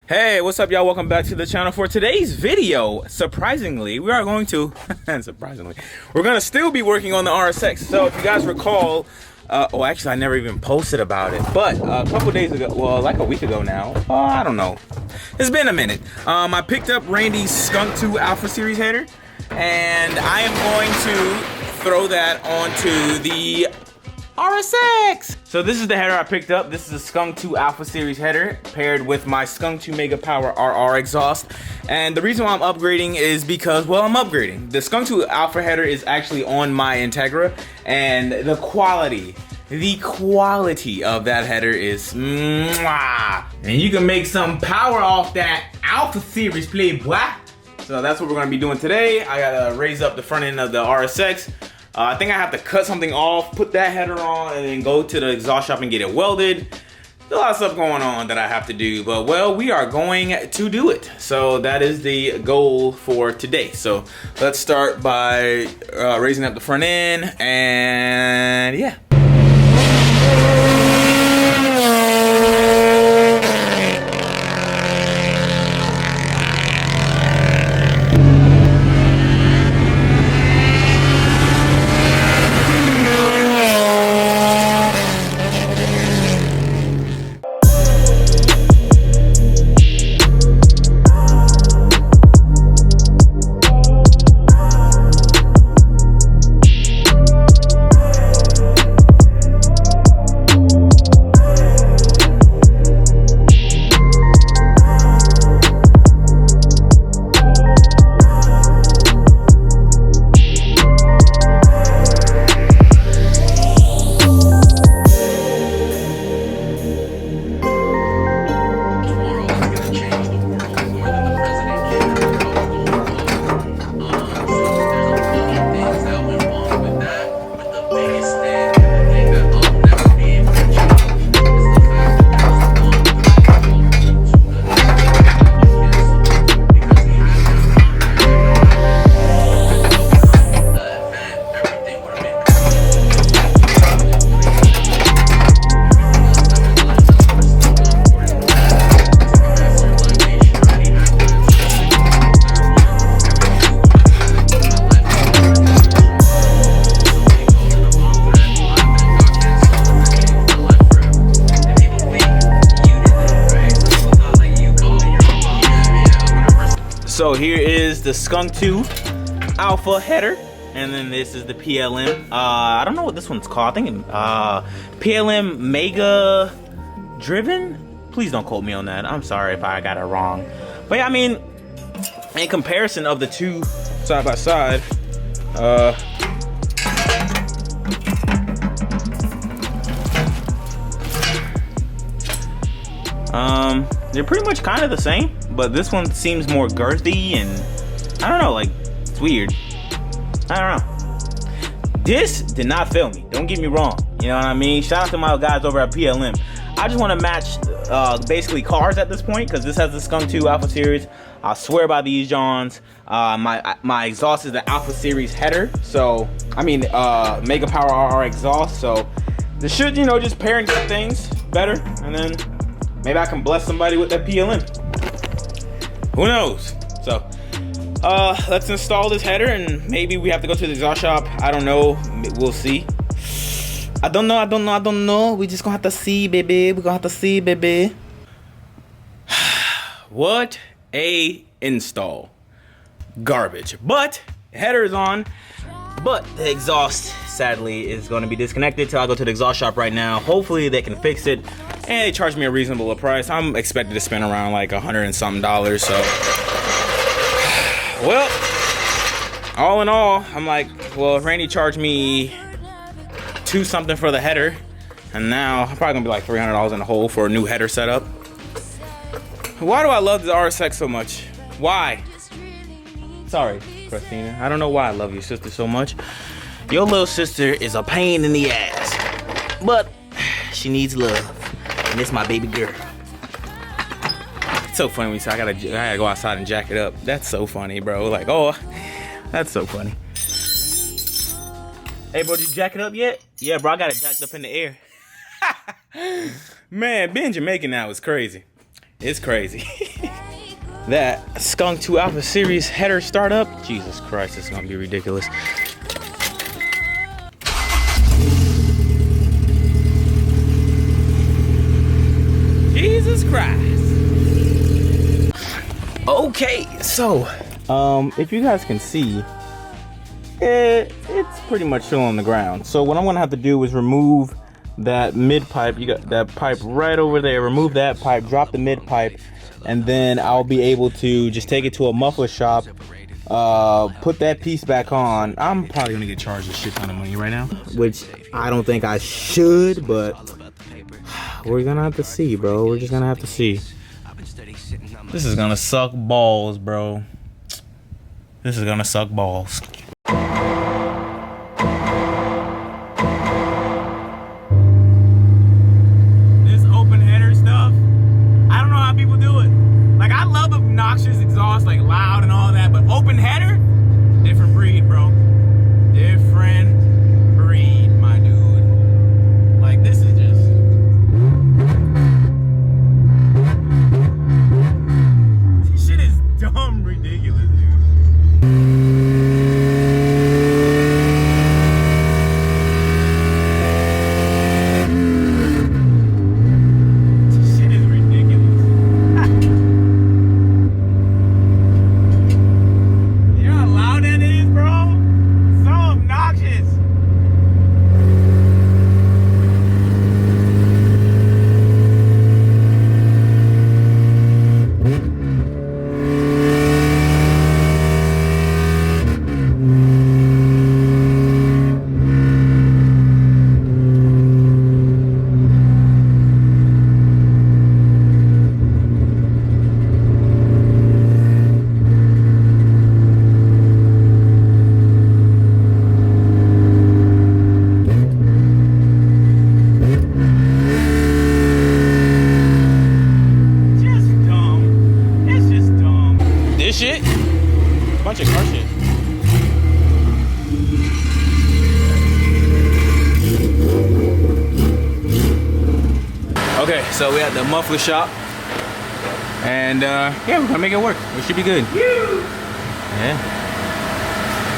Hey, what's up, y'all? Welcome back to the channel. For today's video, surprisingly, we are going to we're gonna still be working on the RSX. So if you guys recall, oh, actually I never even posted about it, but a couple days ago, well, like a week ago now, I don't know, it's been a minute. I picked up Randy's Skunk2 Alpha Series header, and I am going to throw that onto the RSX. So this is the header I picked up. This is a Skunk2 Alpha Series header paired with my Skunk2 Mega Power RR exhaust. And the reason why I'm upgrading is because, well, I'm upgrading. The Skunk2 Alpha header is actually on my Integra, and the quality of that header is mwah. And you can make some power off that Alpha Series play, boy. So that's what we're gonna be doing today. I gotta raise up the front end of the RSX. I think I have to cut something off, put that header on, and then go to the exhaust shop and get it welded. There's a lot of stuff going on that I have to do, but well, we are going to do it. So that is the goal for today. So let's start by raising up the front end, and yeah. So here is the Skunk2 Alpha header, and then this is the PLM. I don't know what this one's called. I think PLM Mega Driven. Please don't quote me on that. I'm sorry if I got it wrong. But yeah, I mean, in comparison of the two side by side, they're pretty much kind of the same, but this one seems more girthy, and I don't know, like, it's weird. I don't know. This did not fail me, don't get me wrong, you know what I mean? Shout out to my guys over at PLM. I just want to match basically cars at this point, because this has the Skunk2 Alpha Series. I swear by these Johns. My exhaust is the Alpha Series header, so I mean Mega Power RR exhaust, so this should, you know, just pair and get things better, and then maybe I can bless somebody with that PLM. Who knows? So, let's install this header, and maybe we have to go to the exhaust shop. I don't know. We'll see. I don't know. We just gonna have to see, baby. We're gonna have to see, baby. What a install. Garbage. But the header is on. But the exhaust, sadly, is going to be disconnected till I go to the exhaust shop right now. Hopefully they can fix it, and they charge me a reasonable price. I'm expected to spend around like $100 and something. So, well, all in all, I'm like, well, if Randy charged me $2 something for the header, and now I'm probably gonna be like $300 in the hole for a new header setup. Why do I love the RSX so much? Why? Sorry, Christina. I don't know why I love your sister so much. Your little sister is a pain in the ass, but she needs love, and it's my baby girl. It's so funny when you say I gotta go outside and jack it up. That's so funny, bro. Like, oh, that's so funny. Hey, bro, did you jack it up yet? Yeah, bro, I got it jacked up in the air. Man, being Jamaican now is crazy. It's crazy. That Skunk2 Alpha Series header startup, Jesus Christ, it's gonna be ridiculous. Jesus Christ. Okay, so if you guys can see, it's pretty much still on the ground. So what I'm gonna have to do is remove that mid pipe. You got that pipe right over there. Remove that pipe, drop the mid pipe, and then I'll be able to just take it to a muffler shop, put that piece back on. I'm probably gonna get charged a shit ton of money right now, which I don't think I should, but we're gonna have to see, bro. We're just gonna have to see. This is gonna suck balls, bro. This is gonna suck balls. This open header stuff, I don't know how people do it. Like, I love obnoxious exhaust, like loud and all that, but open header, different breed, bro. Different breed, my dude. Like, this is just... This shit is dumb ridiculous, dude. Bunch of car shit. Okay, so we at the muffler shop, and yeah, we're gonna make it work. We should be good. Yeah.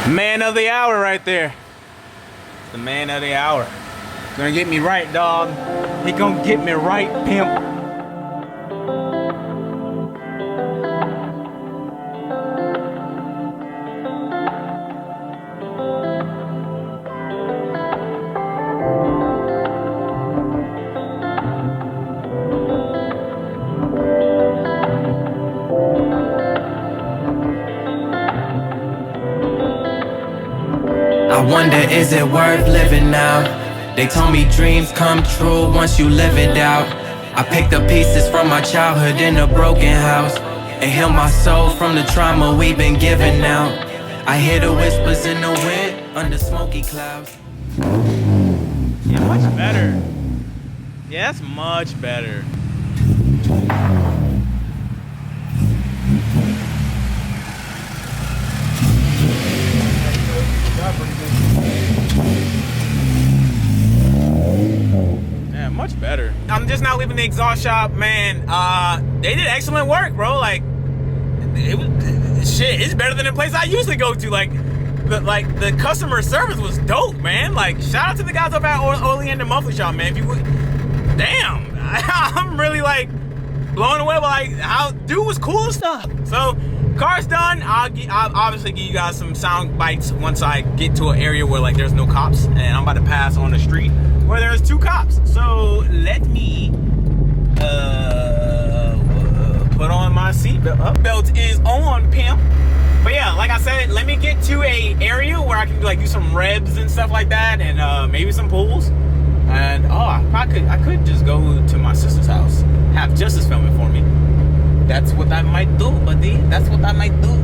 Man of the hour right there. The man of the hour. Gonna get me right, dog. He gonna get me right, pimp. I wonder, is it worth living now? They told me dreams come true once you live it out. I picked up pieces from my childhood in a broken house and heal my soul from the trauma we've been given out. I hear the whispers in the wind under smoky clouds. Yeah, much better. Yeah, that's much better. Yeah, much better. I'm just now leaving the exhaust shop, man. They did excellent work, bro. Like, it was shit. It's better than the place I usually go to. Like the customer service was dope, man. Like, shout out to the guys up at Oleander Muffler shop, man. If you would, damn, I'm really like blown away by like how dude was cool and stuff. So car's done. I'll obviously give you guys some sound bites once I get to an area where like there's no cops and I'm about to pass on the street where there's 2 cops. So let me put on my seatbelt. Belt is on, pimp. But yeah, like I said, let me get to a area where I can like do some revs and stuff like that, and maybe some pulls. And I could just go to my sister's house, have Justice filming for me. That's what I might do, buddy. That's what I might do.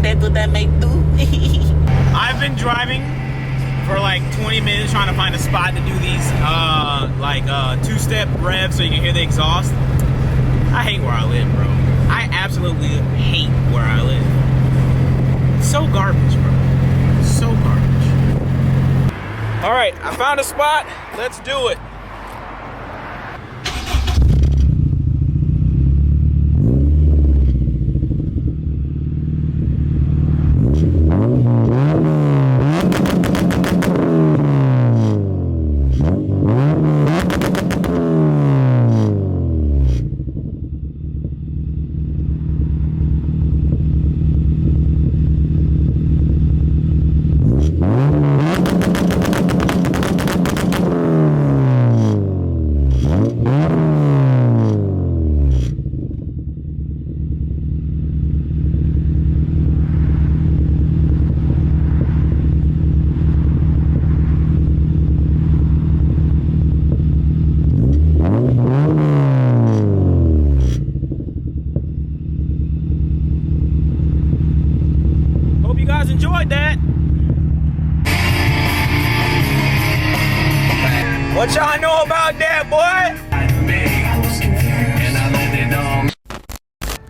That's what I might do. I've been driving for like 20 minutes trying to find a spot to do these like 2-step revs so you can hear the exhaust. I hate where I live, bro. I absolutely hate where I live. So garbage, bro. So garbage. All right, I found a spot. Let's do it. enjoyed that. What y'all know about that, boy?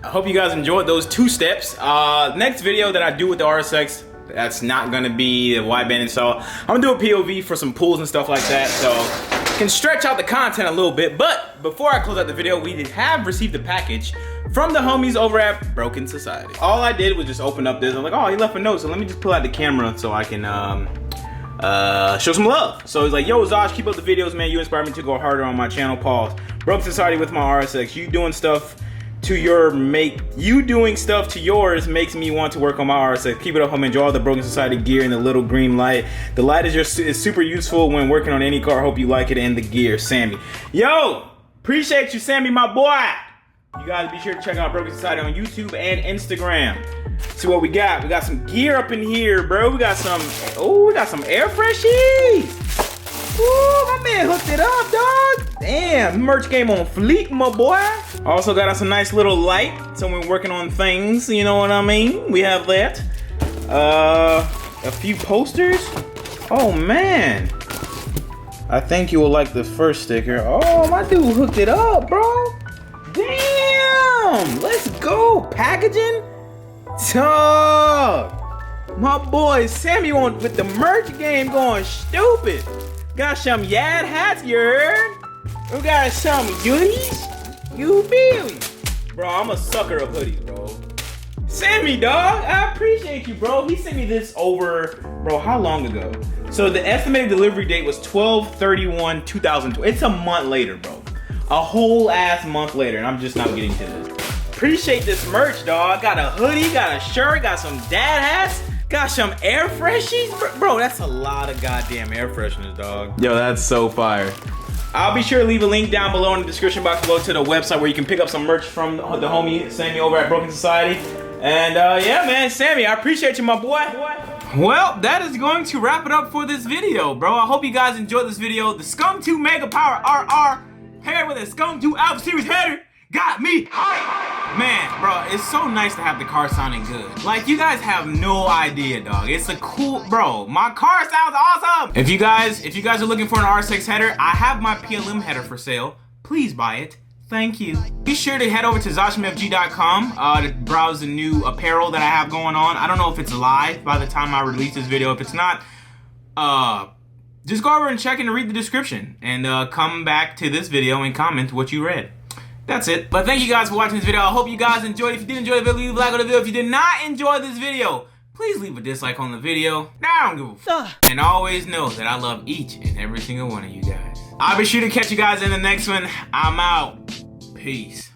I hope you guys enjoyed those 2 steps. Next video that I do with the RSX, that's not gonna be a wideband install. I'm gonna do a POV for some pools and stuff like that, so can stretch out the content a little bit. But before I close out the video, we have received a package from the homies over at Broken Society. All I did was just open up this. I'm like, oh, he left a note, so let me just pull out the camera so I can show some love. So he's like, yo, Zosh, keep up the videos, man. You inspire me to go harder on my channel. Pause. Broken Society with my RSX. You doing stuff to yours makes me want to work on my RSX. Keep it up, homie. Enjoy all the Broken Society gear and the little green light. The light is super useful when working on any car. Hope you like it, and the gear, Sammy. Yo, appreciate you, Sammy, my boy. You guys be sure to check out Broken Society on YouTube and Instagram. See what we got. We got some gear up in here, bro. We got some air freshies. Ooh, my man hooked it up, dog. Damn, merch game on fleek, my boy. Also got us a nice little light, so we're working on things, you know what I mean? We have that. A few posters. Oh, man. I think you will like the first sticker. Oh, my dude hooked it up, bro. Damn, let's go. Packaging? Dog. My boy Sammy on with the merch game going stupid. Got some Yad hats, you heard? We got some hoodies. You feel me? Bro, I'm a sucker of hoodies, bro. Sammy, dog, I appreciate you, bro. He sent me this over, bro, how long ago? So the estimated delivery date was 12/31/2020. It's a month later, bro. A whole ass month later, and I'm just not getting to this. Appreciate this merch, dog. Got a hoodie, got a shirt, got some dad hats. Got some air freshies? Bro, that's a lot of goddamn air fresheners, dog. Yo, that's so fire. I'll be sure to leave a link down below in the description box below to the website where you can pick up some merch from the homie Sammy over at Broken Society. And yeah, man, Sammy, I appreciate you, my boy. Well, that is going to wrap it up for this video, bro. I hope you guys enjoyed this video. The Skunk2 Mega Power RR paired with a Skunk2 Alpha Series header got me hyped. Man, bro, it's so nice to have the car sounding good. Like, you guys have no idea, dog. It's a cool, bro, my car sounds awesome. If you guys are looking for an RSX header, I have my PLM header for sale. Please buy it. Thank you. Be sure to head over to zoshmfg.com to browse the new apparel that I have going on. I don't know if it's live by the time I release this video. If it's not, just go over and check and read the description and come back to this video and comment what you read. That's it. But thank you guys for watching this video. I hope you guys enjoyed it. If you did enjoy the video, leave a like on the video. If you did not enjoy this video, please leave a dislike on the video. Now I don't give a fuck. And always know that I love each and every single one of you guys. I'll be sure to catch you guys in the next one. I'm out. Peace.